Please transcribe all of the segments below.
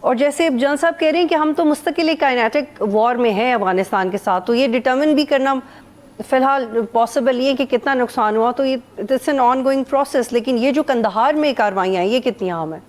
اور جیسے اب جان صاحب کہہ رہے ہیں کہ ہم تو مستقل ایک کائنیٹک وار میں ہیں افغانستان کے ساتھ، تو یہ ڈٹرمن بھی کرنا فی الحال پاسبل یہ کہ کتنا نقصان ہوا، تو یہ it's an ongoing process. لیکن یہ جو کندہار میں کاروائیاں ہیں یہ کتنی عام ہیں؟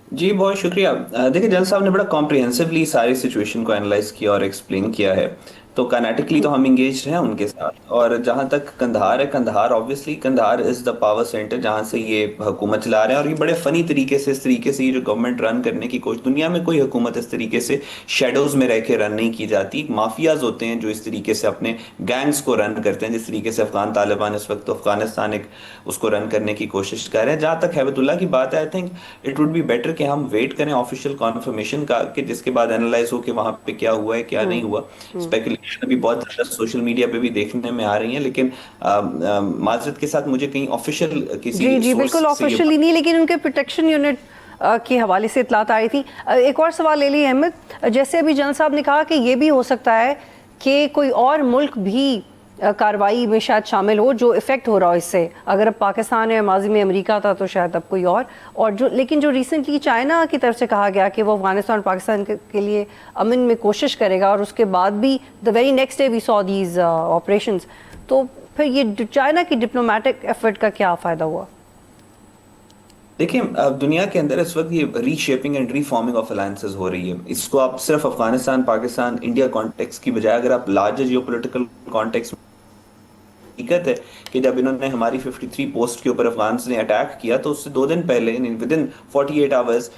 جی بہت شکریہ. دیکھیں جنرل صاحب نے بڑا کمپریہنسولی ساری سچویشن کو انالائز کیا اور ایکسپلین کیا ہے. تو کائنیٹکلی تو ہم انگیجڈ ہیں ان کے ساتھ. اور جہاں تک کندہار ہے، Kandahar obviously Kandahar is the power center جہاں سے یہ حکومت چلا رہے ہیں. اور یہ بڑے فنی طریقے سے، اس طریقے سے یہ جو گورنمنٹ رن کرنے کی کوشش، دنیا میں کوئی حکومت اس طریقے سے شیڈوز میں رہ کے رن نہیں کی جاتی. مافیاز ہوتے ہیں جو اس طریقے سے اپنے گینگز کو رن کرتے ہیں، جس طریقے سے افغان طالبان اس وقت افغانستان ایک اس کو رن کرنے کی کوشش کر رہے ہیں. جہاں تک ہیبت اللہ کی بات ہے، I think it would be better کہ ہم ویٹ کریں آفیشیل کنفرمیشن کا، کہ جس کے بعد انالائز ہو کہ وہاں پہ کیا ہوا ہے کیا نہیں ہوا. اسپیکولیشن ابھی بہت زیادہ سوشل میڈیا پہ بھی دیکھنے میں آ رہی ہیں، لیکن معذرت کے ساتھ مجھے کہیں آفیشیل کسی جی بالکل آفیشیلی نہیں، لیکن ان کے پروٹیکشن یونٹ کے حوالے سے اطلاعات آئی تھی. ایک اور سوال لے لی احمد، جیسے ابھی جنرل صاحب نے کہا کہ یہ بھی ہو سکتا ہے کہ کوئی اور ملک بھی کارروائی میں شاید شامل ہو جو افیکٹ ہو رہا ہو اس سے. اگر اب پاکستان ہے، ماضی میں امریکہ تھا، تو شاید اب کوئی اور جو، لیکن جو ریسنٹلی چائنا کی طرف سے کہا گیا کہ وہ افغانستان اور پاکستان کے لیے امن میں کوشش کرے گا، اور اس کے بعد بھی the very next day we saw these operations. تو پھر یہ چائنا کی ڈپلومیٹک ایفرٹ کا کیا فائدہ ہوا؟ دیکھیں دنیا کے اندر اس وقت یہ reshaping and reforming of alliances ہو رہی ہے. اس کو آپ صرف افغانستان، پاکستان، انڈیا کانٹیکس کی بجائے اگر آپ لارجر جیو پولیٹیکل کانٹیکس، حقیقت ہے کہ جب انہوں نے ہماری 53 پوسٹ کے اوپر افغانس نے اٹیک کیا تو اس سے 2 دن پہلے ودن 48 آورز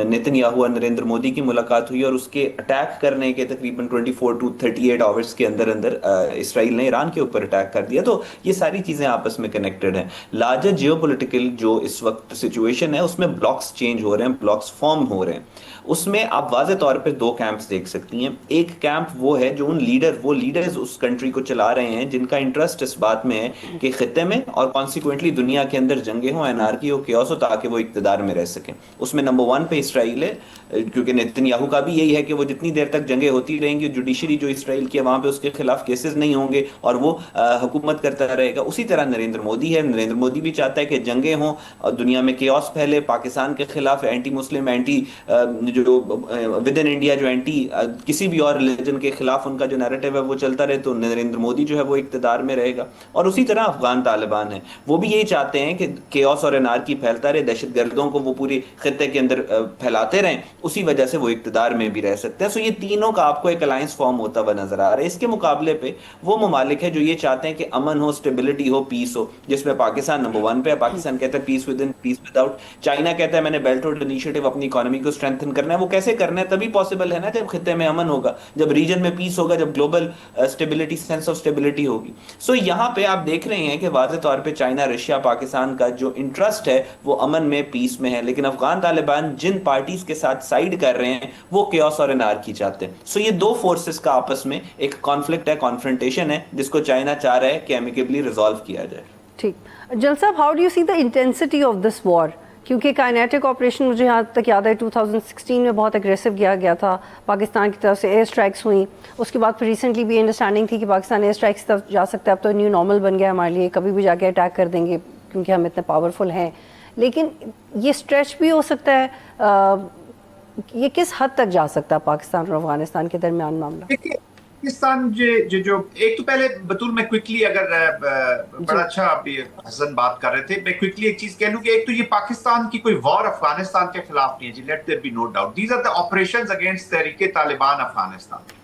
نیتن یاہو اور نریندر مودی کی ملاقات ہوئی، اور اس کے اٹیک کرنے کے تقریباً 24 to 38 آورز کے اندر اسرائیل نے ایران کے اوپر اٹیک کر دیا. تو یہ ساری چیزیں آپس میں کنیکٹڈ ہیں. لارجر جیو پولیٹیکل جو اس وقت سچویشن ہے اس میں بلاکس چینج ہو رہے ہیں، بلاکس فارم ہو رہے ہیں. اس میں آپ واضح طور پہ 2 کیمپس دیکھ سکتی ہیں. ایک کیمپ وہ ہے جو وہ لیڈرز اس کنٹری کو چلا رہے ہیں جن کا انٹرسٹ اس بات میں ہے کہ خطے میں اور کانسیکوینٹلی دنیا کے اندر جنگیں ہوں، انارکی ہو، کیوس ہو، تاکہ وہ اقتدار میں رہ سکیں. اس میں نمبر 1 پہ اسرائیل ہے، کیونکہ نیتن یاہو کا بھی یہی ہے کہ وہ جتنی دیر تک جنگیں ہوتی رہیں گی، جوڈیشری جو اسرائیل کی ہے وہاں پہ اس کے خلاف کیسز نہیں ہوں گے اور وہ حکومت کرتا رہے گا. اسی طرح نریندر مودی ہے، نریندر مودی بھی چاہتا ہے کہ جنگیں ہوں اور دنیا میں کیوس پھیلے. پاکستان کے خلاف اینٹی مسلم، اینٹی جو ود ان انڈیا جو اینٹی کسی بھی اور ریلیجن کے خلاف ان کا جو نیریٹو ہے وہ چلتا رہے، تو نریندر مودی جو ہے وہ اقتدار میں رہے گا. اور اسی طرح افغان طالبان ہیں، وہ بھی یہی چاہتے ہیں کہ کیوس اور انارکی پھیلتا رہے، دہشت گردوں کو وہ پورے خطے کے اندر پھیلاتے رہیں، اسی وجہ سے وہ اقتدار میں بھی رہ سکتے ہیں. سو یہ تینوں کا آپ کو ایک الائنس فارم ہوتا ہوا نظر آ رہا ہے. اس کے مقابلے پہ وہ ممالک ہیں جو یہ چاہتے ہیں کہ امن ہو، اسٹیبلٹی ہو، پیس ہو، جس میں پاکستان نمبر 1 پہ ہے. پاکستان کہتا ہے peace within, peace without. China کہتا ہے میں نے بیلٹ روڈ انیشیٹو اپنی اکانومی کو اسٹرینتھن کرنا ہے. وہ کیسے کرنا ہے؟ تبھی پاسبل ہے نا جب خطے میں امن ہوگا، جب ریجن میں پیس ہوگا، جب global stability, sense of stability ہوگی. سو یہاں پہ آپ دیکھ رہے ہیں کہ واضح طور پہ چائنا، رشیا، پاکستان کا جو انٹرسٹ ہے وہ امن میں، پیس میں ہے. لیکن افغان طالبان جن پارٹیز کے ساتھ سائیڈ کر رہے ہیں وہ کیوس اور انارکی چاہتے ہیں. سو یہ 2 فورسز کا آپس میں ایک کانفلکٹ ہے، کانفرنٹیشن ہے، جس کو چائنا چاہ رہا ہے کہ ایمیکیبلی ریزالو کیا جائے. ٹھیک. جنرل صاحب، how do you see the intensity of this war? کیونکہ کائنیٹک آپریشن مجھے یہاں تک یاد ہے 2016 میں بہت اگریسو کیا گیا تھا، پاکستان کی طرف سے ایئر اسٹرائکس ہوئیں. اس کے بعد پھر ریسنٹلی بھی انڈرسٹینڈنگ تھی کہ پاکستان ایئر اسٹرائکس طرف جا سکتا ہے. اب تو نیو نارمل بن گیا ہمارے لیے، کبھی بھی جا کے اٹیک کر دیں گے کیونکہ ہم اتنے پاورفل ہیں. لیکن یہ اسٹریچ بھی ہو سکتا ہے، یہ کس حد تک جا سکتا ہے پاکستان اور افغانستان کے درمیان معاملہ؟ پاکستان جو ایک تو پہلے بطول میں کوئکلی، اگر بڑا اچھا ابھی حسن بات کر رہے تھے، میں کوئکلی ایک چیز کہہ لوں کہ ایک تو یہ پاکستان کی کوئی وار افغانستان کے خلاف نہیں ہے جی. Let there be no doubt, these are the operations against Tehreek Taliban Afghanistan.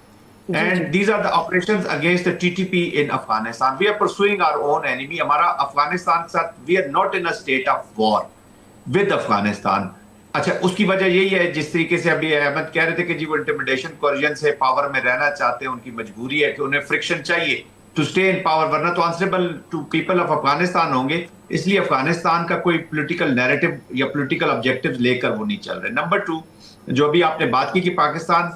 And these are the operations against the TTP in Afghanistan. We are pursuing our own enemy. ہمارا افغانستان کے ساتھ we are not in a state of war with Afghanistan. اچھا، اس کی وجہ یہی ہے جس طریقے سے ابھی احمد کہہ رہے تھے کہ جی وہ انٹیمیڈیشن کورجن سے پاور میں رہنا چاہتے ہیں، ان کی مجبوری ہے کہ انہیں فرکشن چاہیے ٹو اسٹے ان پاور، ورنہ تو answerable to people of Afghanistan ہوں گے. اس لیے افغانستان کا کوئی پولیٹیکل نیریٹو یا پولیٹیکل آبجیکٹو لے کر وہ نہیں چل رہے. نمبر 2، جو ابھی آپ نے بات کی کہ پاکستان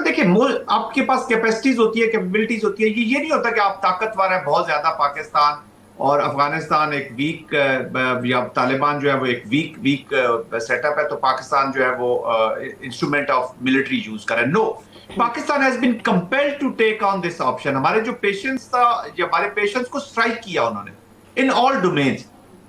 دیکھیں آپ کے پاس کیپیسٹیز ہوتی ہے، کیپیبلٹیز ہوتی ہے. یہ نہیں ہوتا کہ آپ طاقتور ہیں بہت زیادہ پاکستان اور افغانستان ایک ویک، یا طالبان جو ہے وہ ایک ویک سیٹ اپ ہے تو پاکستان جو ہے وہ انسٹرومنٹ آف ملٹری یوز کرے. No, Pakistan has been compelled to take on this option. ہمارے جو پیشنس تھا، ہمارے پیشنس کو اسٹرائک کیا انہوں نے ان آل ڈومینز.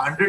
100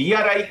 BRI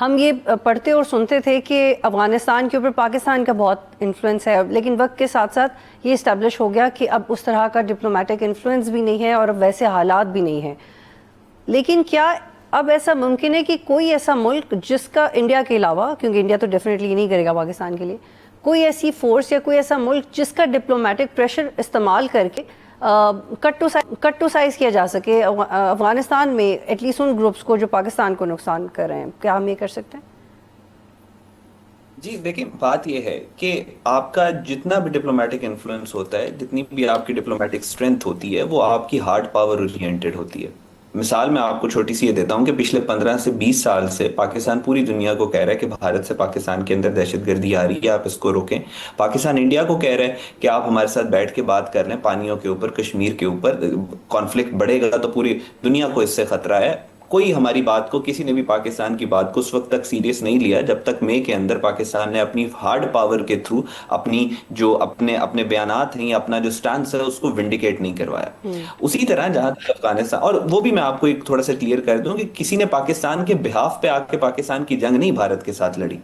ہم یہ پڑھتے اور سنتے تھے کہ افغانستان کے اوپر پاکستان کا بہت انفلوئنس ہے، لیکن وقت کے ساتھ ساتھ یہ اسٹیبلش ہو گیا کہ اب اس طرح کا ڈپلومیٹک انفلوئنس بھی نہیں ہے اور اب ویسے حالات بھی نہیں ہیں. لیکن کیا اب ایسا ممکن ہے کہ کوئی ایسا ملک جس کا انڈیا کے علاوہ، کیونکہ انڈیا تو ڈیفینیٹلی نہیں کرے گا پاکستان کے لیے، کوئی ایسی فورس یا کوئی ایسا ملک جس کا ڈپلومیٹک پریشر استعمال کر کے کٹ ٹو سائز کیا جا سکے افغانستان میں ایٹ لیسٹ ان گروپس کو جو پاکستان کو نقصان کر رہے ہیں؟ کیا ہم یہ کر سکتے ہیں؟ جی دیکھیں، بات یہ ہے کہ آپ کا جتنا بھی ڈپلومیٹک انفلوئنس ہوتا ہے، جتنی بھی آپ کی ڈپلومیٹک اسٹرینتھ ہوتی ہے، وہ آپ کی ہارڈ پاور اورینٹڈ ہوتی ہے. مثال میں آپ کو چھوٹی سی یہ دیتا ہوں کہ پچھلے 15 سے 20 سال سے پاکستان پوری دنیا کو کہہ رہا ہے کہ بھارت سے پاکستان کے اندر دہشت گردی آ رہی ہے، آپ اس کو روکیں. پاکستان انڈیا کو کہہ رہا ہے کہ آپ ہمارے ساتھ بیٹھ کے بات کر لیں پانیوں کے اوپر، کشمیر کے اوپر. کانفلکٹ بڑھے گا تو پوری دنیا کو اس سے خطرہ ہے. کوئی ہماری بات کو، کسی نے بھی پاکستان کی بات کو اس وقت تک سیریس نہیں لیا جب تک مئی کے اندر پاکستان نے اپنی ہارڈ پاور کے تھرو اپنی جو اپنے بیانات ہیں یا اپنا جو سٹانس ہے اس کو ونڈیکیٹ نہیں کروایا. اسی طرح جہاں تک افغانستان، اور وہ بھی میں آپ کو ایک تھوڑا سا کلیئر کر دوں کہ کسی نے پاکستان کے بہاف پہ آ کے پاکستان کی جنگ نہیں بھارت کے ساتھ لڑی.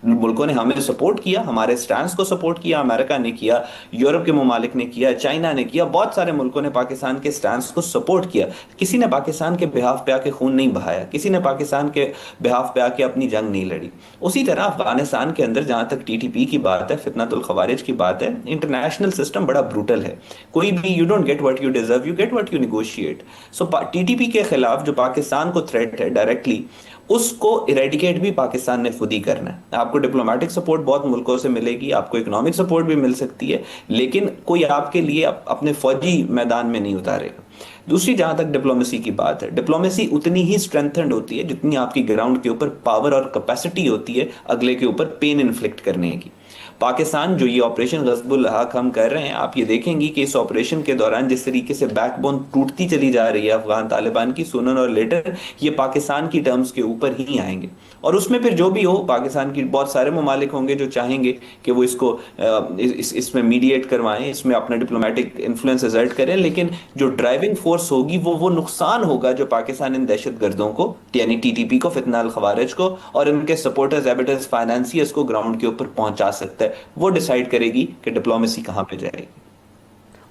ملکوں نے ہمیں سپورٹ کیا، ہمارے سٹانس کو سپورٹ کیا. امریکہ نے کیا، یورپ کے ممالک نے کیا، چائنا نے کیا، بہت سارے ملکوں نے پاکستان کے سٹانس کو سپورٹ کیا. کسی نے پاکستان کے بہاف پہ آ کے خون نہیں بہایا، کسی نے پاکستان کے بہاف پہ آ کے اپنی جنگ نہیں لڑی. اسی طرح افغانستان کے اندر جہاں تک ٹی ٹی پی کی بات ہے، فتنۃ الخوارج کی بات ہے، انٹرنیشنل سسٹم بڑا بروٹل ہے. کوئی بھی you don't get what you deserve, you get what you negotiate. So T T P کے خلاف جو پاکستان کو تھریٹ ہے ڈائریکٹلی، اس کو ایریڈیکیٹ بھی پاکستان نے خود ہی کرنا ہے. آپ کو ڈپلومیٹک سپورٹ بہت ملکوں سے ملے گی، آپ کو اکنامک سپورٹ بھی مل سکتی ہے، لیکن کوئی آپ کے لیے اپنے فوجی میدان میں نہیں اتارے گا. دوسری جہاں تک ڈپلومیسی کی بات ہے، ڈپلومیسی اتنی ہی اسٹرینتھنڈ ہوتی ہے جتنی آپ کی گراؤنڈ کے اوپر پاور اور کیپیسٹی ہوتی ہے اگلے کے اوپر پین انفلکٹ کرنے کی. پاکستان جو یہ آپریشن غصب الحق ہم کر رہے ہیں، آپ یہ دیکھیں گی کہ اس آپریشن کے دوران جس طریقے سے بیک بون ٹوٹتی چلی جا رہی ہے افغان طالبان کی، سونر اور لیٹر یہ پاکستان کی ٹرمز کے اوپر ہی آئیں گے. اور اس میں پھر جو بھی ہو، پاکستان کی بہت سارے ممالک ہوں گے جو چاہیں گے کہ وہ اس کو اس میں میڈیٹ کروائیں، اس میں اپنا ڈپلومیٹک انفلوئنس ایگزرٹ کریں، لیکن جو ڈرائیونگ فورس ہوگی وہ نقصان ہوگا جو پاکستان ان دہشت گردوں کو، یعنی ٹی ٹی پی کو، فتنہ الخوارج کو اور ان کے سپورٹرز، ایبیٹرز، فائنانسیئرز کو گراؤنڈ کے اوپر پہنچا سکتا ہے. وہ ڈیسائیڈ کرے گی کہ ڈپلومیسی کہاں پہ جائے گی.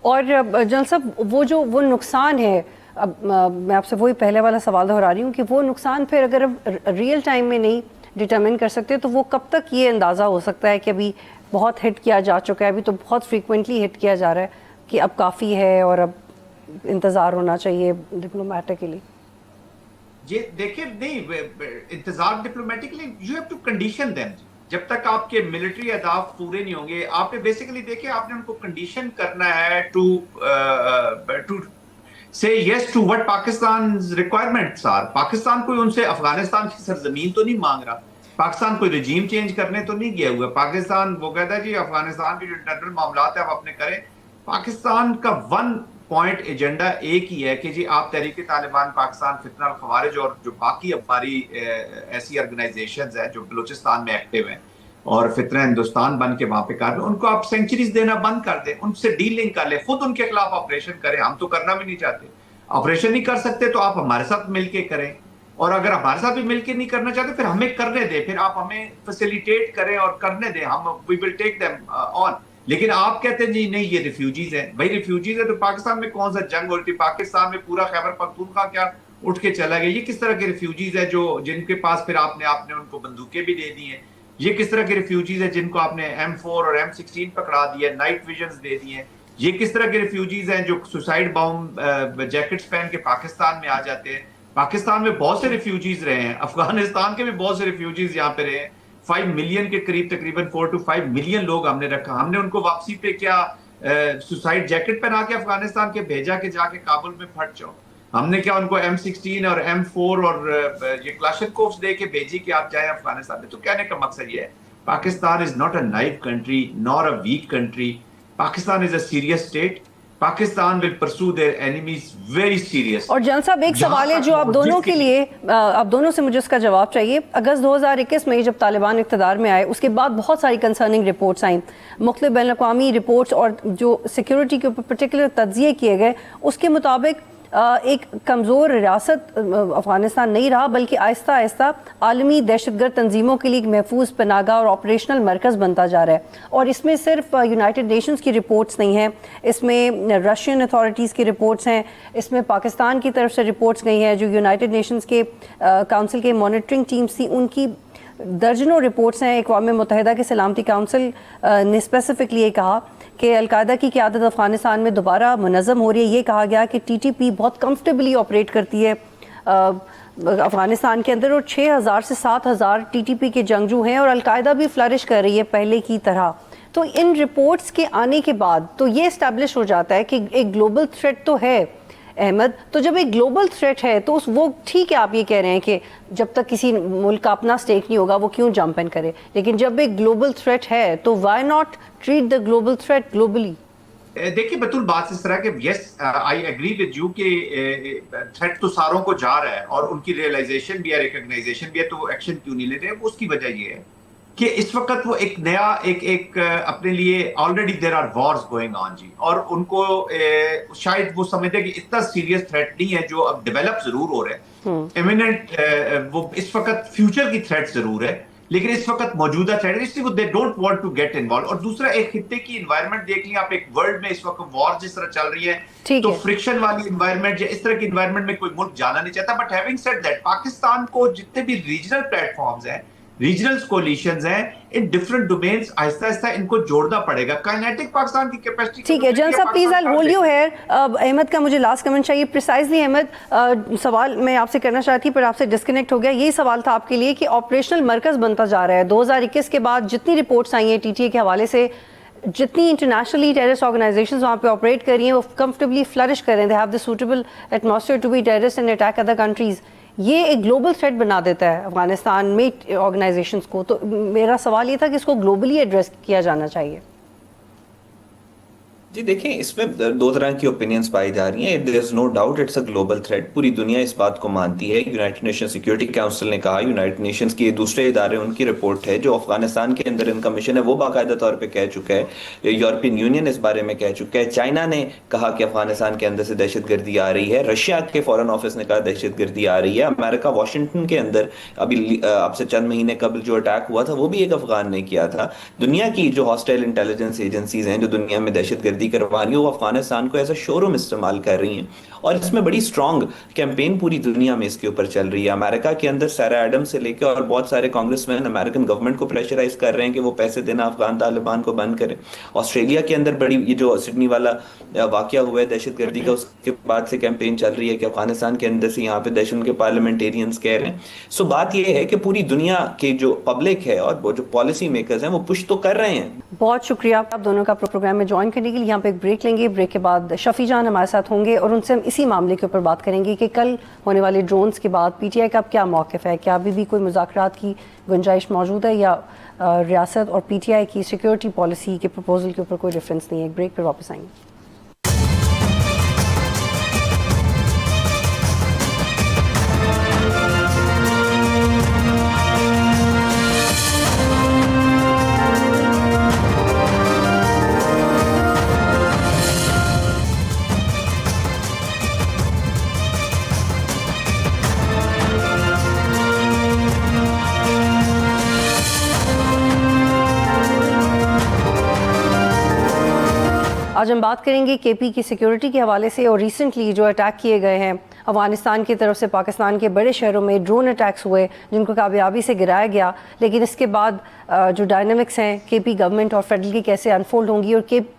اور جنرل صاحب، وہ نقصان ہے، اب میں آپ سے وہی پہلے والا سوال دہرا رہی ہوں کہ وہ نقصان پھر اگر ریئل ٹائم میں نہیں ڈٹرمن کر سکتے تو وہ کب تک یہ اندازہ ہو سکتا ہے کہ ابھی بہت ہٹ کیا جا چکا ہے، ابھی تو بہت فریکوینٹلی ہٹ کیا جا رہا ہے کہ اب کافی ہے اور اب انتظار ہونا چاہیے ڈپلومیٹکلی؟ یہ دیکھیں، نہیں انتظار diplomatically, you have to condition them. جب تک آپ کے ملٹری اہداف پورے نہیں ہوں گے، آپ نے بیسیکلی دیکھیں، آپ نے ان کو کنڈیشن کرنا ہے to say yes to what Pakistan's requirements are. Pakistan کوئی ان سے افغانستان کی سرزمین تو نہیں مانگ رہا، پاکستان کوئی رجیم چینج کرنے تو نہیں گیا ہوا. پاکستان وہ کہتا ہے جی افغانستان کے جو انٹرنل معاملات ہیں آپ اپنے کریں. پاکستان کا ون پوائنٹ ایجنڈا ایک ہی ہے کہ جی آپ تحریک طالبان پاکستان، فتنہ الخوارج اور جو باقی ہماری ایسی آرگنائزیشنز ہیں جو بلوچستان میں ایکٹیو ہیں اور فتنہ ہندوستان بن کے وہاں پہ کر رہے ہیں، ان کو آپ سینکچریز دینا بند کر دیں، ان سے ڈیلنگ کر لیں، خود ان کے خلاف آپریشن کریں. ہم تو کرنا بھی نہیں چاہتے، آپریشن نہیں کر سکتے تو آپ ہمارے ساتھ مل کے کریں، اور اگر ہمارے ساتھ بھی مل کے نہیں کرنا چاہتے پھر ہمیں کرنے دیں، پھر آپ ہمیں فیسیلیٹیٹ کریں اور کرنے دیں، ہم وی ول ٹیک دیم آن. لیکن آپ کہتے ہیں جی نہیں یہ ریفیوجیز ہیں. بھائی ریفیوجیز ہیں تو پاکستان میں کون سا جنگ ہو رہی تھی؟ پاکستان میں پورا خیبر پختونخوا کیا اٹھ کے چلا گیا؟ یہ کس طرح کے ریفیوجیز ہیں جو جن کے پاس پھر آپ نے ان کو بندوقیں بھی دے دی ہیں؟ یہ کس طرح کے ریفیوجیز ہیں جن کو آپ نے M4 اور M16 پکڑا دیا، نائٹ ویژنز دے دی ہیں؟ یہ کس طرح کے ریفیوجیز ہیں جو سوسائڈ بام جیکٹس پہن کے پاکستان میں آ جاتے ہیں؟ پاکستان میں بہت سے ریفیوجیز رہے ہیں، افغانستان کے بھی بہت سے ریفیوجیز یہاں پہ رہے ہیں. 5 ملین کے قریب، تقریباً 4 to 5 ملین لوگ ہم نے رکھا. ہم نے ان کو واپسی پہ کیا سوسائڈ جیکٹ پہنا کے افغانستان کے بھیجا کہ جا کے کابل میں پھٹ جاؤ؟ ہم نے کیا ان کو M16 اور M4 اور یہ کلاشنکوفز دے کے بھیجی کہ آپ جائیں افغانستان میں؟ تو کہنے کا مقصد یہ ہے Pakistan is not a knife country nor a weak country. Pakistan is a serious state. Pakistan will pursue their enemies very serious. اور جان صاحب ایک سوال ہے جو آپ دونوں کے لیے، آپ دونوں سے مجھے اس کا جواب چاہیے. اگست 2021 میں جب طالبان اقتدار میں آئے اس کے بعد بہت ساری کنسرننگ رپورٹس آئیں، مختلف بین الاقوامی رپورٹس، اور جو سیکیورٹی کے اوپر پرٹیکولر تجزیے کیے گئے اس کے مطابق ایک کمزور ریاست افغانستان نہیں رہا بلکہ آہستہ آہستہ عالمی دہشت گرد تنظیموں کے لیے ایک محفوظ پناہگاہ اور آپریشنل مرکز بنتا جا رہا ہے. اور اس میں صرف یونائٹڈ نیشنز کی رپورٹس نہیں ہیں, اس میں رشین اتھارٹیز کی رپورٹس ہیں, اس میں پاکستان کی طرف سے رپورٹس گئی ہیں جو یونائٹڈ نیشنز کے کونسل کے مانیٹرنگ ٹیمز تھی, ان کی درجنوں رپورٹس ہیں. اقوام متحدہ کے سلامتی کونسل نے اسپیسیفکلی یہ کہا کہ القاعدہ کی قیادت افغانستان میں دوبارہ منظم ہو رہی ہے. یہ کہا گیا کہ ٹی ٹی پی بہت کمفرٹیبلی آپریٹ کرتی ہے افغانستان کے اندر, اور 6,000 سے 7,000 ٹی ٹی پی کے جنگجو ہیں, اور القاعدہ بھی فلرش کر رہی ہے پہلے کی طرح. تو ان رپورٹس کے آنے کے بعد تو یہ اسٹیبلش ہو جاتا ہے کہ ایک گلوبل تھریٹ تو ہے احمد. تو جب ایک گلوبل تھریٹ ہے تو وہ ٹھیک ہے, آپ یہ کہہ رہے ہیں کہ جب تک کسی ملک کا اپنا اسٹیک نہیں ہوگا وہ کیوں جمپ ان کرے, لیکن جب ایک گلوبل تھریٹ ہے تو why not treat the global threat globally. دیکھیے بطول بات اس طرح کہ yes I agree with you کہ تھریٹ تو ساروں کو جا رہا ہے اور ان کی ریئلائزیشن بھی ہے, ریکگنائزیشن بھی ہے, تو ایکشن کیوں نہیں لے رہے. اس کی وجہ یہ ہے کہ اس وقت وہ ایک نیا ایک اپنے لیے already there are wars going on جی, اور ان کو شاید وہ سمجھتے کہ اتنا سیریس تھریٹ نہیں ہے جو اب ڈیولپ ضرور ہو رہے ہیں ایمیننٹ, وہ اس وقت فیوچر کی تھریٹ ضرور ہے لیکن اس وقت موجودہ تھریٹ اس لیے they don't want to get involved. اور دوسرا ایک خطے کی انوائرمنٹ دیکھ لیں آپ, ایک ورلڈ میں اس وقت وار جس طرح چل رہی ہے تو فرکشن والی انوائرمنٹ یا اس طرح کی انوائرمنٹ میں کوئی ملک جانا نہیں چاہتا. But having said that Pakistan کو جتنے بھی ریجنل پلیٹ فارمز ہیں, ریجنل کولیشنز ہیں, ان ڈفرنٹ ڈومینز آہستہ آہستہ ان کو جوڑنا پڑے گا. کائنیٹک پاکستان کی کیپیسٹی. ٹھیک ہے جنرل صاحب please I hold you here. Ahmed کا مجھے لاسٹ کمنٹ چاہیے پریسائزلی. احمد سوال میں آپ سے کرنا چاہتی پر آپ سے ڈسکنیکٹ ہو گیا. یہی سوال تھا آپ کے لیے کہ آپریشنل مرکز بنتا جا رہا ہے 2021 کے بعد جتنی رپورٹس آئی ہیں ٹی ٹی اے کے حوالے سے, جتنی انٹرنیشنلی ٹیررسٹ آرگنائزیشنز وہاں پہ آپریٹ کر رہی ہیں وہ کمفرٹیبلی فلرش کر رہے ہیں, they have the suitable atmosphere to be terrorist and attack other countries. یہ ایک گلوبل تھریٹ بنا دیتا ہے افغانستان میں آرگنائزیشنز کو. تو میرا سوال یہ تھا کہ اس کو گلوبلی ایڈریس کیا جانا چاہیے. جی دیکھیں اس میں دو طرح کی اوپینینز پائی جا رہی ہیں. There is no doubt it's a global threat, پوری دنیا اس بات کو مانتی ہے. یونائٹڈ نیشن سیکورٹی کونسل نے کہا, یونائٹڈ نیشنز کے دوسرے ادارے ان کی رپورٹ ہے جو افغانستان کے اندر ان کا مشن ہے وہ باقاعدہ طور پہ کہہ چکا ہے. یورپین یونین اس بارے میں کہہ چکا ہے. چائنا نے کہا کہ افغانستان کے اندر سے دہشت گردی آ رہی ہے. رشیا کے فورن آفس نے کہا دہشت گردی آ رہی ہے. امریکہ واشنگٹن کے اندر ابھی اب سے چند مہینے قبل جو اٹیک ہوا تھا وہ بھی ایک افغان نے کیا تھا. دنیا کی جو ہاسٹائل انٹیلیجنس ایجنسیز ہیں جو دنیا میں دہشت گردی کروا رہی ہیں وہ افغانستان کو ایز اے شو روم استعمال کر رہی ہیں, اور اس میں بڑی اسٹرانگ کیمپین پوری دنیا میں اس کے اوپر چل رہی ہے. امریکہ کے اندر سیرا ایڈم سے لے کے اور بہت سارے کانگریس مین امریکن گورنمنٹ کو پریشرائز کر رہے ہیں کہ وہ پیسے دینا افغان طالبان کو بند کریں. آسٹریلیا کے اندر بڑی یہ جو سڈنی والا واقعہ ہوا ہے دہشت گردی کا, اس کے بعد سے کیمپین چل رہی ہے کہ افغانستان کے اندر سے یہاں پہ دہشت کے پارلیمنٹیرینز کہہ رہے ہیں. سو بات یہ ہے کہ پوری دنیا کے جو پبلک ہے اور جو پالیسی میکرز ہیں وہ پش تو کر رہے ہیں. بہت شکریہ آپ دونوں کا پروگرام میں جوائن کرنے کے لیے. یہاں پہ ایک بریک لیں گے, بریک کے بعد شفیع جان ہمارے ساتھ ہوں گے اور ان سے ہم اسی معاملے کے اوپر بات کریں گے کہ کل ہونے والے ڈرونز کے بعد پی ٹی آئی کا اب کیا موقف ہے, کیا ابھی بھی کوئی مذاکرات کی گنجائش موجود ہے یا ریاست اور پی ٹی آئی کی سیکیورٹی پالیسی کے پروپوزل کے اوپر کوئی ڈفرینس نہیں ہے. ایک بریک پر واپس آئیں گے. آج ہم بات کریں گے کے پی کی سیکیورٹی کے حوالے سے, اور ریسنٹلی جو اٹیک کیے گئے ہیں افغانستان کی طرف سے پاکستان کے بڑے شہروں میں ڈرون اٹیکس ہوئے جن کو کامیابی سے گرایا گیا, لیکن اس کے بعد جو ڈائنامکس ہیں کے پی گورنمنٹ اور فیڈرل کی کیسے انفولڈ ہوں گی,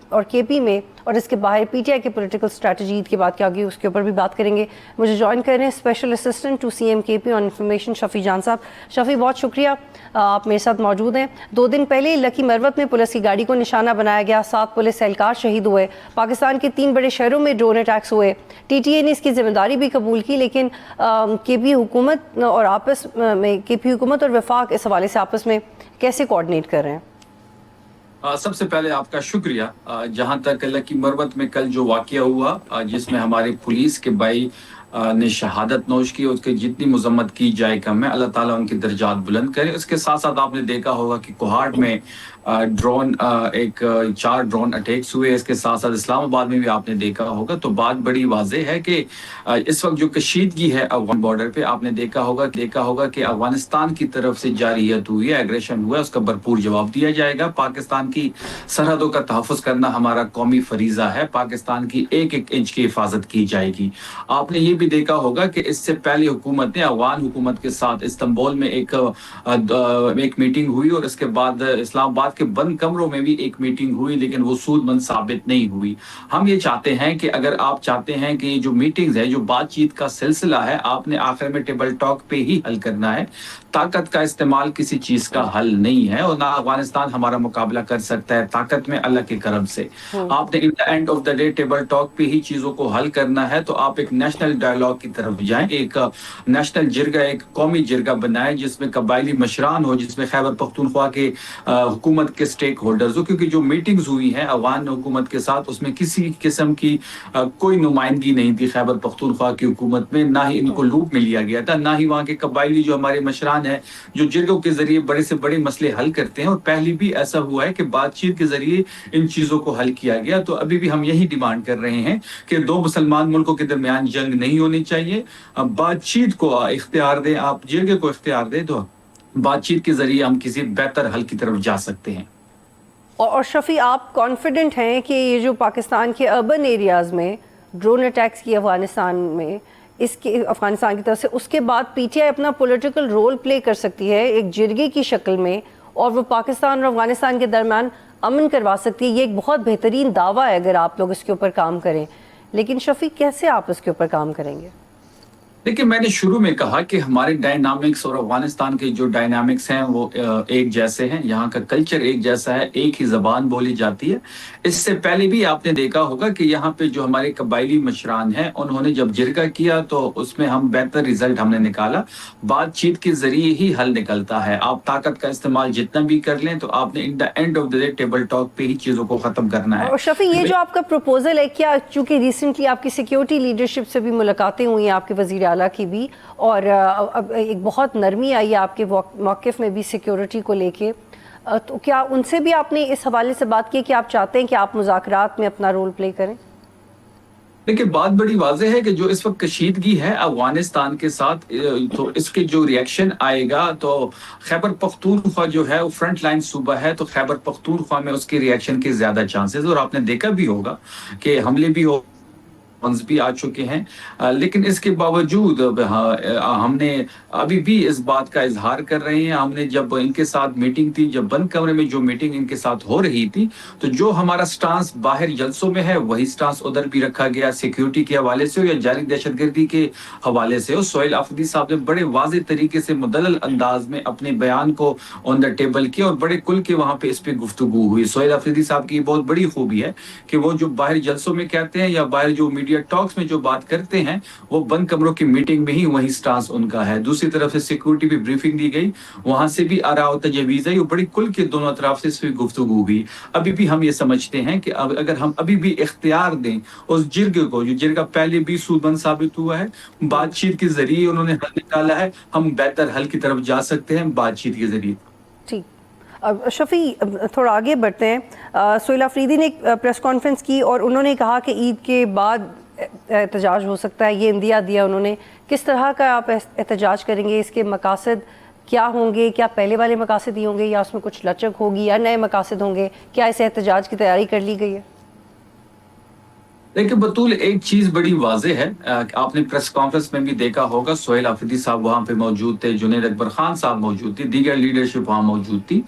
اور کے پی میں اور اس کے باہر پی ٹی آئی کی پولیٹیکل اسٹریٹجی عید کے بعد کیا ہوگی, اس کے اوپر بھی بات کریں گے. مجھے جوائن کر رہے ہیں special assistant to C M K P on information شفیع جان صاحب. شفیع بہت شکریہ آپ میرے ساتھ موجود ہیں. 2 دن پہلے لکی مروت میں پولیس کی گاڑی کو نشانہ بنایا گیا, 7 پولیس اہلکار شہید ہوئے. پاکستان کے 3 بڑے شہروں میں ڈرون اٹیکس ہوئے. ٹی ٹی اے نے اس کی ذمہ داری بھی قبول کی, لیکن کے پی حکومت اور آپس میں کے پی حکومت اور وفاق اس حوالے سے آپس میں کیسے کوآرڈینیٹ کر رہے ہیں؟ سب سے پہلے آپ کا شکریہ. جہاں تک لکی مروت میں کل جو واقعہ ہوا جس میں ہماری پولیس کے بھائی نے شہادت نوش کی, اس کی جتنی مذمت کی جائے کم ہے. اللہ تعالیٰ ان کے درجات بلند کرے. اس کے ساتھ ساتھ آپ نے دیکھا ہوگا کہ کوہاٹ میں ڈرون 4 ڈرون اٹیکس ہوئے. اس کے ساتھ ساتھ اسلام آباد میں بھی آپ نے دیکھا ہوگا. تو بات بڑی واضح ہے کہ اس وقت جو کشیدگی ہے افغان بارڈر پہ, آپ نے دیکھا ہوگا کہ افغانستان کی طرف سے جارحیت ہوئی ہے, ایگریشن ہوا ہے, اس کا بھرپور جواب دیا جائے گا. پاکستان کی سرحدوں کا تحفظ کرنا ہمارا قومی فریضہ ہے. پاکستان کی ایک ایک انچ کی حفاظت کی جائے گی. آپ نے یہ بھی دیکھا ہوگا کہ اس سے پہلے حکومت نے افغان حکومت کے ساتھ استنبول میں ایک میٹنگ ہوئی, اور اس کے بعد اسلام آباد کے بند کمروں میں بھی ایک میٹنگ ہوئی, لیکن وہ سود مند ثابت نہیں ہوئی. ہم یہ چاہتے ہیں کہ اگر آپ چاہتے ہیں کہ یہ جو میٹنگز ہے, جو بات چیت کا سلسلہ ہے, آپ نے آخر میں ٹیبل ٹاک پہ ہی حل کرنا ہے. طاقت کا استعمال کسی چیز کا حل نہیں ہے, اور نہ افغانستان ہمارا مقابلہ کر سکتا ہے طاقت میں, اللہ کے کرم سے. آپ نے and of the day table talk پہ ہی چیزوں کو حل کرنا ہے. تو آپ ایک نیشنل ڈائیلاگ کی طرف جائیں, ایک نیشنل جرگہ, ایک قومی جرگہ بنائیں جس میں قبائلی مشران ہو, جس میں خیبر پختونخوا کے حکومت کے سٹیک ہولڈرز ہو. کیونکہ جو میٹنگز ہوئی ہیں افغان حکومت کے ساتھ, اس میں کسی قسم کی کوئی نمائندگی نہیں تھی خیبر پختونخوا کی حکومت میں. نہ ہی ان کو لوٹ میں لیا گیا تھا, نہ ہی وہاں کے قبائلی جو ہمارے مشران ہیں, جو جرگوں کے ذریعے بڑے سے بڑے مسئلے حل کرتے ہیں. اور پہلے بھی ایسا ہوا ہے کہ بات چیت کے ذریعے ان چیزوں کو حل کیا گیا. تو ابھی بھی ہم یہی ڈیمانڈ کر رہے ہیں کہ 2 مسلمان ملکوں کے درمیان جنگ نہیں ہونی چاہیے. بات چیت کو اختیار دیں, آپ جرگے کو اختیار دیں, تو بات چیت کے ذریعے ہم کسی بہتر حل کی طرف جا سکتے ہیں. اور شفیع, آپ کانفیڈنٹ ہیں کہ یہ جو پاکستان کے اربن ایریاز میں ڈرون اٹیکس کی افغانستان میں, اس کے افغانستان کی طرف سے, اس کے بعد پی ٹی آئی اپنا پولیٹیکل رول پلے کر سکتی ہے ایک جرگے کی شکل میں, اور وہ پاکستان اور افغانستان کے درمیان امن کروا سکتی ہے؟ یہ ایک بہت بہترین دعویٰ ہے اگر آپ لوگ اس کے اوپر کام کریں. لیکن شفیع, کیسے آپ اس کے اوپر کام کریں گے؟ دیکھیں, میں نے شروع میں کہا کہ ہمارے ڈائنامکس اور افغانستان کے جو ڈائنامکس ہیں وہ ایک جیسے ہیں. یہاں کا کلچر ایک جیسا ہے, ایک ہی زبان بولی جاتی ہے. اس سے پہلے بھی آپ نے دیکھا ہوگا کہ یہاں پہ جو ہمارے قبائلی مشران ہیں, انہوں نے جب جرگہ کیا تو اس میں ہم بہتر رزلٹ ہم نے نکالا. بات چیت کے ذریعے ہی حل نکلتا ہے. آپ طاقت کا استعمال جتنا بھی کر لیں, تو آپ نے in the end of the day table talk پہ ہی چیزوں کو ختم کرنا ہے. اور شفیع, یہ جو آپ کا پروپوزل ہے, کیا چونکہ ریسنٹلی آپ کی سیکیورٹی لیڈرشپ سے بھی ملاقاتیں ہوئی ہیں, آپ کے وزیر اعلیٰ کی بھی, اور اب ایک بہت نرمی آئی ہے آپ کے موقف میں بھی سیکیورٹی کو لے کے, تو کیا ان سے بھی آپ نے اس حوالے سے بات کی کہ آپ چاہتے ہیں کہ آپ مذاکرات میں اپنا رول پلے کریں؟ دیکھیں, بات بڑی واضح ہے کہ جو اس وقت کشیدگی ہے افغانستان کے ساتھ, تو اس کے جو ریئیکشن آئے گا, تو خیبر پختونخوا جو ہے وہ فرنٹ لائن صوبہ ہے, تو خیبر پختونخوا میں اس کے ریئیکشن کے زیادہ چانسز. اور آپ نے دیکھا بھی ہوگا کہ حملے بھی بھی آ چکے ہیں. لیکن اس کے باوجود ہم نے ابھی بھی اس بات کا اظہار کر رہے ہیں. ہم نے جب ان کے ساتھ میٹنگ تھی, جب بند کمرے میں جو میٹنگ ان کے ساتھ ہو رہی تھی, تو جو ہمارا سٹانس باہر جلسوں میں ہے وہی سٹانس ادھر بھی رکھا گیا, سیکیورٹی کے حوالے سے ہو یا جاری دہشت گردی کے حوالے سے ہو. سہیل آفریدی صاحب نے بڑے واضح طریقے سے مدلل انداز میں اپنے بیان کو آن دا ٹیبل کیا, اور بڑے کل کے وہاں پہ اس پہ گفتگو ہوئی. سہیل آفریدی صاحب کی بہت بڑی خوبی ہے کہ وہ جو باہر جلسوں میں کہتے ہیں یا باہر جو میڈیا ٹاکس میں جو بات کرتے ہیں, وہ بند کمروں کی میٹنگ میں ہی وہی سٹانس ان کا ہے. دوسری طرف سے سیکیورٹی بھی بریفنگ دی گئی, وہاں سے بھی آراء و تجاویز آئی, وہ بڑی کل کے دونوں اطراف سے اس پہ گفتگو ہوئی. ابھی بھی ہم یہ سمجھتے ہیں کہ اگر ہم ابھی بھی اختیار دیں اس جرگے کو, جو جرگہ پہلے بھی سود مند ثابت ہوا ہے, بات چیت کے ذریعے انہوں نے حل نکالا ہے, ہم بہتر حل کی طرف جا سکتے ہیں بات چیت کے ذریعے. ٹھیک. شفیع, تھوڑا آگے بڑھتے ہیں. سہیل آفریدی نے ایک پریس کانفرنس کی اور انہوں نے کہا کہ عید کے بعد احتجاج ہو سکتا ہے, یہ اندیا دیا انہوں نے. کس طرح کا آپ احتجاج کریں گے؟ اس کے مقاصد کیا ہوں گے؟ کیا پہلے والے مقاصد ہی ہوں گے, یا اس میں کچھ لچک ہوگی, یا نئے مقاصد ہوں گے؟ کیا اس احتجاج کی تیاری کر لی گئی ہے؟ لیکن بطول ایک چیز بڑی واضح ہے, آپ نے پریس کانفرنس میں بھی دیکھا ہوگا, سہیل آفریدی صاحب وہاں پہ موجود تھے, جنید اکبر خان صاحب موجود تھے, دیگر لیڈرشپ وہاں موجود تھی,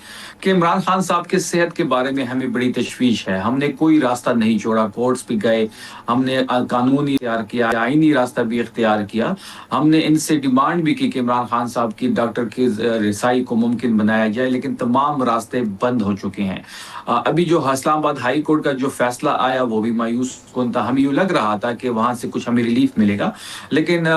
کہ عمران خان صاحب کے صحت کے بارے میں ہمیں بڑی تشویش ہے. ہم نے کوئی راستہ نہیں چھوڑا, کورٹس بھی گئے, ہم نے قانونی اختیار کیا, آئینی راستہ بھی اختیار کیا. ہم نے ان سے ڈیمانڈ بھی کی کہ عمران خان صاحب کی ڈاکٹر کی رسائی کو ممکن بنایا جائے, لیکن تمام راستے بند ہو چکے ہیں. ابھی جو اسلام آباد ہائی کورٹ کا جو فیصلہ آیا وہ بھی مایوس کن تھا. تھا, ہمیں یوں لگ رہا تھا کہ وہاں سے کچھ ہمیں ریلیف ملے گا, لیکن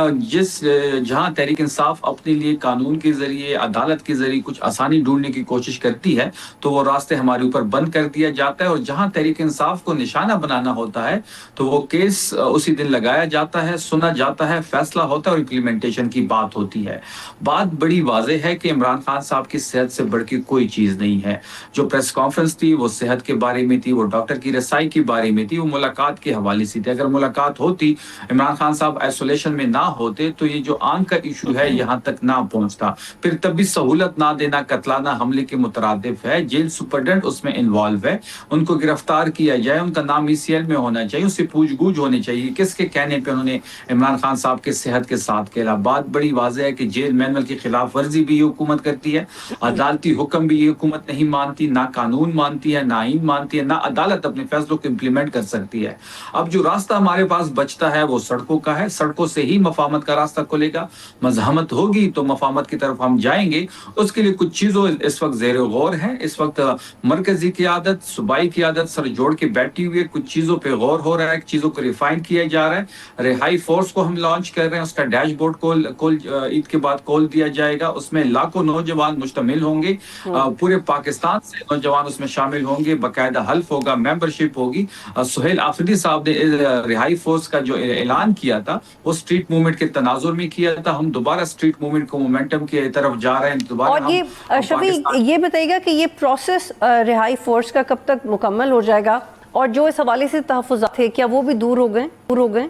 جہاں تحریک انصاف اپنے لیے قانون کے ذریعے, عدالت کے ذریعے کچھ آسانی ڈھونڈنے کی کوشش کرتی ہے تو وہ راستے ہمارے اوپر بند کر دیا جاتا ہے, اور جہاں تحریک انصاف کو نشانہ بنانا ہوتا ہے تو وہ کیس اسی دن لگایا جاتا ہے, سنا جاتا ہے, فیصلہ ہوتا ہے اور امپلیمنٹیشن کی بات ہوتی ہے. بات بڑی واضح ہے کہ عمران خان صاحب کی صحت سے بڑھ کے کوئی چیز نہیں ہے. جو پریس کانفرنس تھی وہ صحت کے بارے میں تھی, وہ ڈاکٹر کی رسائی کے بارے میں تھی, وہ ملاقات کے حوالے سے تھی. اگر ملاقات ہوتی, عمران خان صاحب آئسولیشن میں نہ ہوتے تو یہ جو آنکھ کا ایشو ہے یہاں تک نہ پہنچتا. پھر تب بھی سہولت نہ دینا قتلانہ حملے کے مترادف ہے. جیل سپرڈنٹ اس میں انوالو ہے, ان کو گرفتار کیا جائے, ان کا نام ECL میں ہونا چاہیے, اس سے پوچھ گچھ ہونی چاہیے کس کے کہنے پہ انہوں نے عمران خان صاحب کے صحت کے ساتھ کھیلا. بات بڑی واضح ہے کہ جیل مینول کی خلاف ورزی بھی یہ حکومت کرتی ہے, عدالتی حکم بھی یہ حکومت نہیں مانتی, نہ قانون مانتی ہے, نہ آئین مانتی ہے, نہ عدالت اپنے فیصلوں کو امپلیمنٹ کر سکتی ہے. اب جو راستہ ہمارے پاس بچتا ہے وہ سڑکوں کا ہے. سڑکوں سے ہی مفاہمت کا راستہ کھلے گا. مزاحمت ہوگی تو مفاہمت کی طرف ہم جائیں گے. اس کے لیے کچھ چیزوں اس وقت زیر غور ہے. اس وقت مرکزی قیادت, صوبائی قیادت سر جوڑ کے بیٹھی ہوئی ہے, کچھ چیزوں پہ غور ہو رہا ہے, چیزوں کو ریفائن کیا جا رہا ہے. رہائی فورس کو ہم لانچ کر رہے ہیں, اس کا ڈیش بورڈ کول عید کے بعد کھول دیا جائے گا. اس میں لاکھوں نوجوان مشتمل ہوں گے, پورے پاکستان سے نوجوان اس میں شامل ہوں گے. باقاعدہ حلف ہوگا, ممبرشپ ہوگی. سہیل آفریدی صاحب نے رہائی فورس کا جو اعلان کیا تھا وہ اسٹریٹ موومنٹ کے تناظر میں کیا تھا. ہم دوبارہ اسٹریٹ موومنٹ کو مومنٹم کی طرف جا رہے ہیں دوبارہ. اور یہ شفیق یہ بتائیے گا کہ یہ پروسیس رہائی فورس کا کب تک مکمل ہو جائے گا, اور جو اس حوالے سے تحفظات تھے کیا وہ بھی دور ہو گئے؟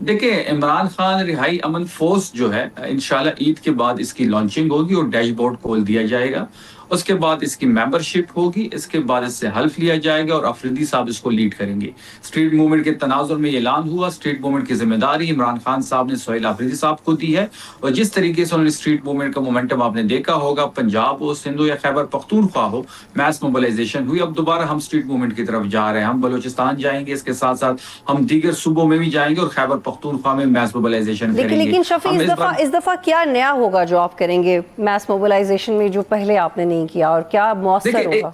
دیکھیں, عمران خان رہائی امن فورس جو ہے انشاءاللہ عید کے بعد اس کی لانچنگ ہوگی اور ڈیش بورڈ کھول دیا جائے گا. اس کے بعد اس کی ممبرشپ ہوگی, اس کے بعد اس سے حلف لیا جائے گا اور آفریدی صاحب اس کو لیڈ کریں گے. اسٹریٹ موومنٹ کے تناظر میں یہ اعلان ہوا. اسٹریٹ موومنٹ کی ذمہ داری عمران خان صاحب نے سہیل آفریدی صاحب کو دی ہے, اور جس طریقے سے انہوں نے اسٹریٹ موومنٹ کا مومنٹم آپ نے دیکھا ہوگا, پنجاب ہو, سندھ ہو یا خیبر پختونخوا ہو, میس موبلائزیشن ہوئی. اب دوبارہ ہم اسٹریٹ موومنٹ کی طرف جا رہے ہیں. ہم بلوچستان جائیں گے, اس کے ساتھ ساتھ ہم دیگر صوبوں میں بھی جائیں گے اور خیبر پختونخوا میں میس موبلائزیشن کریں گے. لیکن شفیع اس دفعہ کیا نیا ہوگا جو آپ کریں گے میس موبلائزیشن میں جو پہلے آپ نے نہیں کیا, اور کیا مؤثر ہوگا؟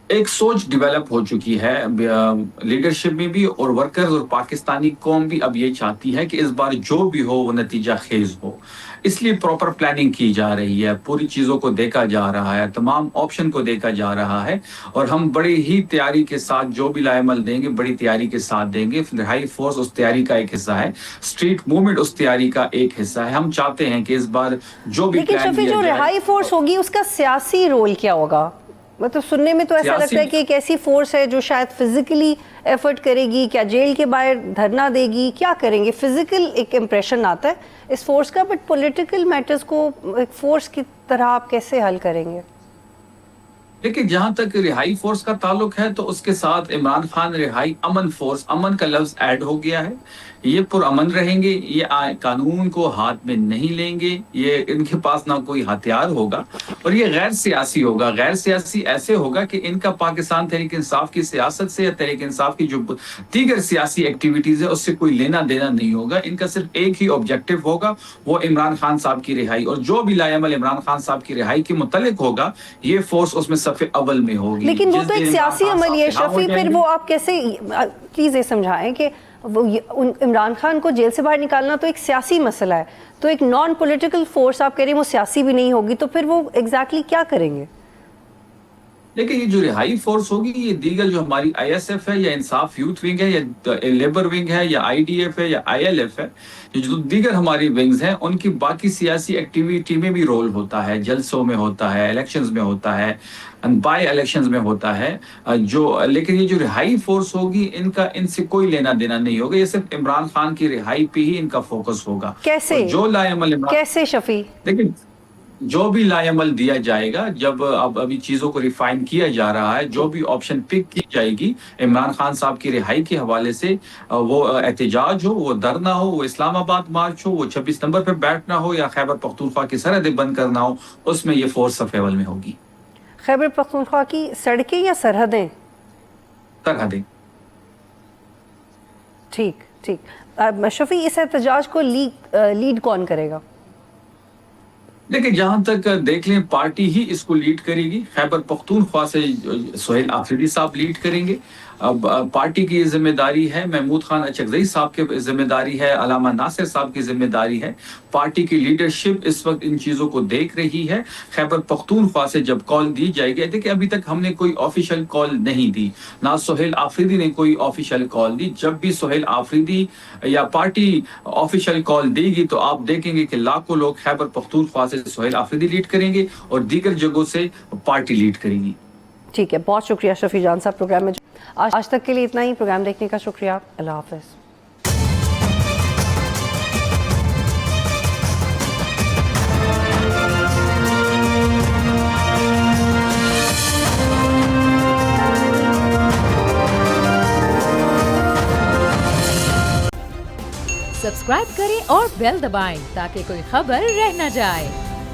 ایک سوچ ڈیولپ ہو چکی ہے لیڈرشپ میں بھی, اور ورکرز اور پاکستانی قوم بھی اب یہ چاہتی ہے کہ اس بار جو بھی ہو وہ نتیجہ خیز ہو. اس لیے پراپر پلاننگ کی جا رہی ہے, پوری چیزوں کو دیکھا جا رہا ہے, تمام آپشن کو دیکھا جا رہا ہے, اور ہم بڑی ہی تیاری کے ساتھ جو بھی لائے عمل دیں گے بڑی تیاری کے ساتھ دیں گے. رہائی فورس اس تیاری کا ایک حصہ ہے, اسٹریٹ موومنٹ اس تیاری کا ایک حصہ ہے. ہم چاہتے ہیں کہ اس بار جو بھی لیکن شفیع جو رہائی فورس ہوگی اس کا سیاسی رول کیا ہوگا؟ مطلب سننے میں تو ایسا لگتا ہے کہ ایک ایسی فورس ہے جو شاید فزیکلی ایفرٹ کرے گی, کیا جیل کے باہر دھرنا دے گی, کیا کریں گے؟ فزیکل ایک امپریشن آتا ہے اس فورس کا, بٹ پولیٹیکل میٹرز کو ایک فورس کی طرح آپ کیسے حل کریں گے؟ لیکن جہاں تک رہائی فورس کا تعلق ہے تو اس کے ساتھ عمران خان رہائی امن فورس, امن کا لفظ ایڈ ہو گیا ہے. یہ پرامن رہیں گے, یہ قانون کو ہاتھ میں نہیں لیں گے, یہ ان کے پاس نہ کوئی ہتھیار ہوگا, اور یہ غیر سیاسی ہوگا. غیر سیاسی ایسے ہوگا کہ ان کا پاکستان تحریک انصاف کی سیاست سے یا تحریک انصاف کی جو دیگر سیاسی ایکٹیویٹیز ہے اس سے کوئی لینا دینا نہیں ہوگا. ان کا صرف ایک ہی آبجیکٹو ہوگا, وہ عمران خان صاحب کی رہائی, اور جو بھی لائے عمل عمران خان صاحب کی رہائی کے متعلق ہوگا یہ فورس اس میں صف اول میں ہوگی. لیکن وہ تو ایک سیاسی عمل ہے شفیع, پھر وہ آپ کیسے پلیز یہ سمجھائیں کہ عمران خان کو جیل سے باہر نکالنا تو ایک سیاسی مسئلہ ہے, تو ایک نان پولیٹیکل فورس آپ کہہ رہے ہیں وہ سیاسی بھی نہیں ہوگی, تو پھر وہ ایگزیکٹلی کیا کریں گے؟ لیکن یہ جو رہائی فورس ہوگی یہ دیگر جو ہماری ISF ہے یا انصاف یوتھ ونگ ہے یا لیبر ونگ ہے یا IDF ہے یا ILF ہے, جو دیگر ہماری ونگز ہیں ان کی باقی سیاسی ایکٹیویٹی میں بھی رول ہوتا ہے, جلسوں میں ہوتا ہے, الیکشنز میں ہوتا ہے, بائی الیکشنز میں ہوتا ہے. لیکن یہ جو رہائی فورس ہوگی ان سے کوئی لینا دینا نہیں ہوگا, یہ صرف عمران خان کی رہائی پہ ہی ان کا فوکس ہوگا. کیسے؟ جو لائے عمل کیسے شفیع؟ لیکن جو بھی لائے عمل دیا جائے گا, جب ابھی چیزوں کو ریفائن کیا جا رہا ہے, جو بھی آپشن پک کی جائے گی عمران خان صاحب کی رہائی کے حوالے سے, وہ احتجاج ہو, وہ دھرنا ہو, وہ اسلام آباد مارچ ہو, وہ 26 نمبر پہ بیٹھنا ہو, یا خیبر پختونخوا کی سرحدیں بند کرنا ہو, اس میں یہ فورس صف اول میں ہوگی. خیبر پختونخوا کی سڑکیں یا سرحدیں؟ سرحدیں. ٹھیک. شفیع اس احتجاج کو لیڈ کون کرے گا؟ دیکھیں, جہاں تک دیکھ لیں پارٹی ہی اس کو لیڈ کرے گی. خیبر پختونخوا سے سہیل آفریدی صاحب لیڈ کریں گے, اب پارٹی کی یہ ذمہ داری ہے, محمود خان اچکزئی صاحب کی ذمہ داری ہے, علامہ ناصر صاحب کی ذمہ داری ہے. پارٹی کی لیڈرشپ اس وقت ان چیزوں کو دیکھ رہی ہے. خیبر پختونخوا سے جب کال دی جائے گی, دیکھیں ابھی تک ہم نے کوئی آفیشیل کال نہیں دی, نہ سہیل آفریدی نے کوئی آفیشیل کال دی. جب بھی سہیل آفریدی یا پارٹی آفیشیل کال دے گی تو آپ دیکھیں گے کہ لاکھوں لوگ خیبر پختونخوا سے سہیل آفریدی لیڈ کریں گے اور دیگر جگہوں سے پارٹی لیڈ کرے گی. ٹھیک ہے, بہت شکریہ شفیع جان صاحب پروگرام میں. آج تک کے لیے اتنا ہی. پروگرام دیکھنے کا شکریہ. اللہ حافظ. سبسکرائب کریں اور بیل دبائیں تاکہ کوئی خبر رہ نہ جائے.